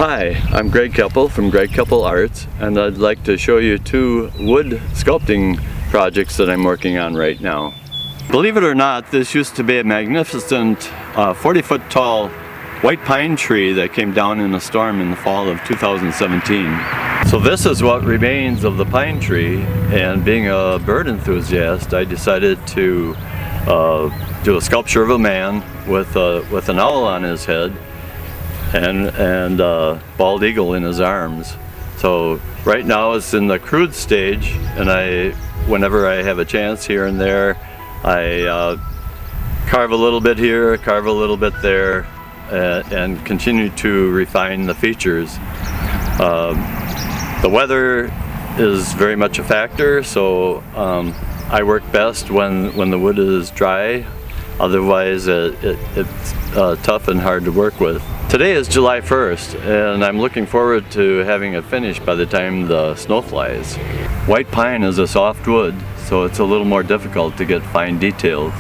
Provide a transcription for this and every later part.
Hi, I'm Greg Koeppel from Greg Koeppel Arts, and I'd like to show you two wood sculpting projects that I'm working on right now. Believe it or not, this used to be a magnificent 40-foot tall white pine tree that came down in a storm in the fall of 2017. So this is what remains of the pine tree, and being a bird enthusiast, I decided to do a sculpture of a man with an owl on his head and bald eagle in his arms. So right now it's in the crude stage, and whenever I have a chance here and there, I carve a little bit here, carve a little bit there, and continue to refine the features. The weather is very much a factor, so I work best when the wood is dry. Otherwise it's tough and hard to work with. Today is July 1st, and I'm looking forward to having it finished by the time the snow flies. White pine is a soft wood, so it's a little more difficult to get fine details.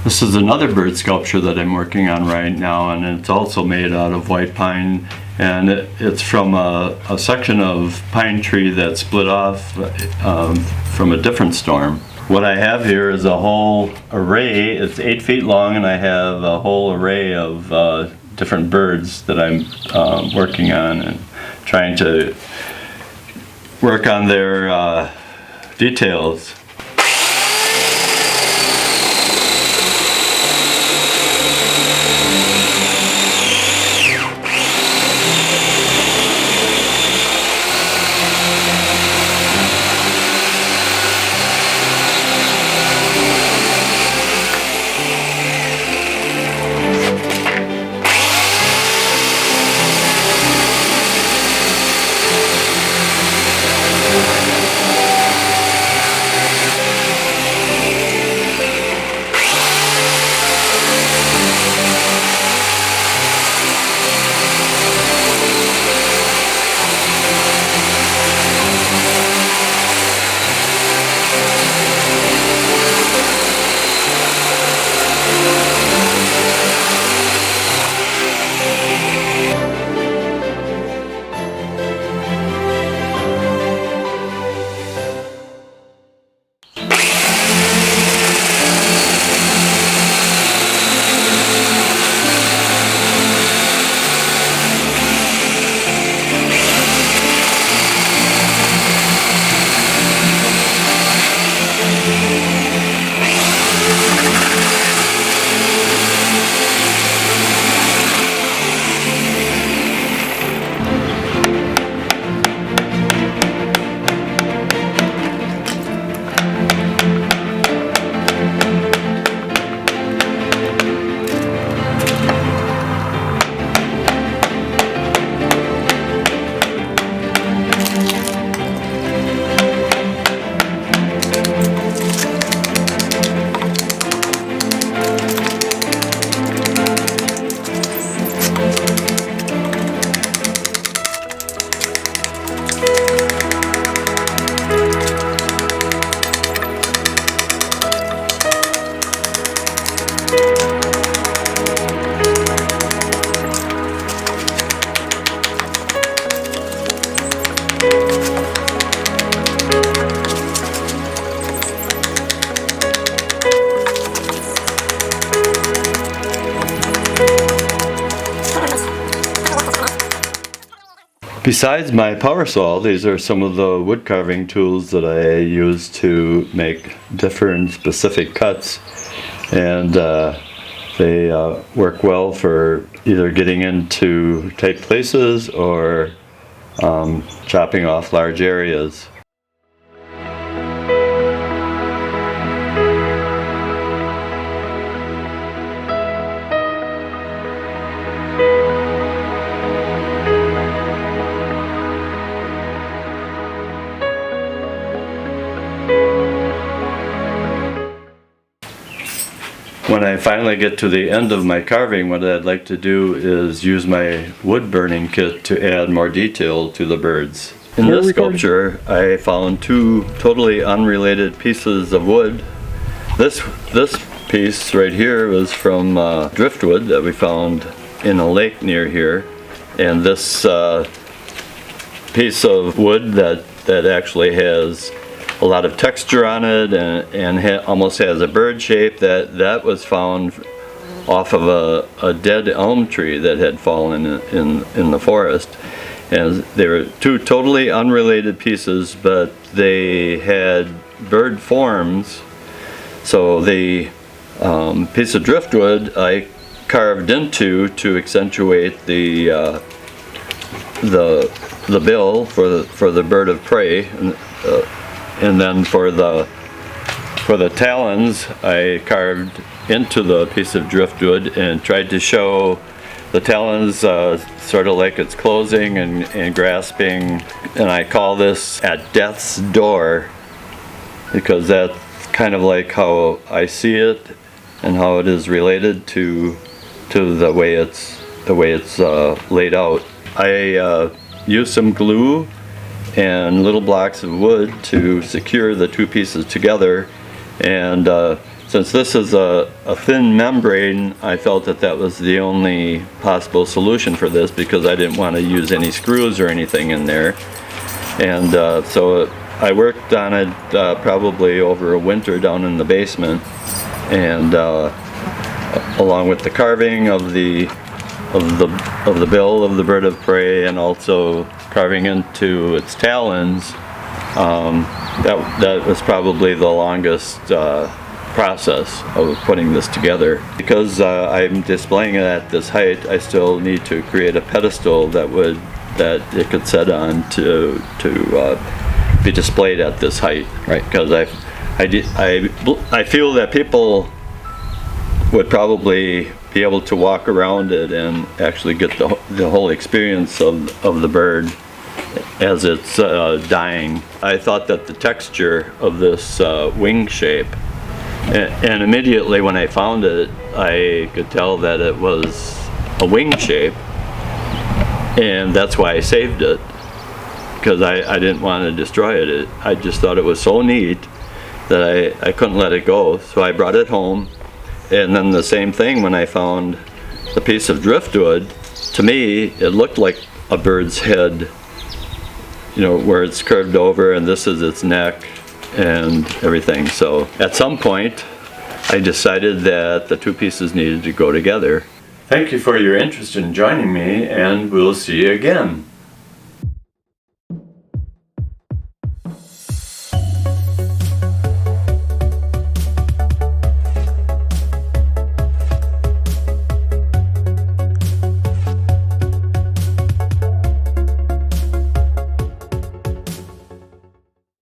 This is another bird sculpture that I'm working on right now, and it's also made out of white pine, and it's from a section of pine tree that split off from a different storm. What I have here is a whole array. It's 8 feet long, and I have a whole array of different birds that I'm working on and trying to work on their details. Besides my power saw, these are some of the wood carving tools that I use to make different specific cuts, and they work well for either getting into tight places or chopping off large areas. When I finally get to the end of my carving, what I'd like to do is use my wood burning kit to add more detail to the birds. In this sculpture, I found two totally unrelated pieces of wood. This piece right here was from driftwood that we found in a lake near here, and this piece of wood that actually has a lot of texture on it and almost has a bird shape, that was found off of a dead elm tree that had fallen in the forest. And they were two totally unrelated pieces, but they had bird forms. So the piece of driftwood I carved into to accentuate the bill for the bird of prey. And then for the talons, I carved into the piece of driftwood and tried to show the talons sort of like it's closing and grasping. And I call this at death's door, because that's kind of like how I see it and how it is related to the way it's laid out. I used some glue and little blocks of wood to secure the two pieces together, and since this is a thin membrane, I felt that was the only possible solution for this, because I didn't want to use any screws or anything in there. And so I worked on it probably over a winter down in the basement, and along with the carving of the bill of the bird of prey, and also carving into its talons. That was probably the longest process of putting this together. Because I'm displaying it at this height, I still need to create a pedestal that it could set on to be displayed at this height. Right. Because I feel that people would probably be able to walk around it and actually get the whole experience of the bird as it's dying. I thought that the texture of this wing shape, and immediately when I found it, I could tell that it was a wing shape, and that's why I saved it, because I didn't want to destroy it. I just thought it was so neat that I couldn't let it go, so I brought it home. And then the same thing when I found the piece of driftwood. To me, it looked like a bird's head, you know, where it's curved over, and this is its neck and everything. So at some point, I decided that the two pieces needed to go together. Thank you for your interest in joining me, and we'll see you again.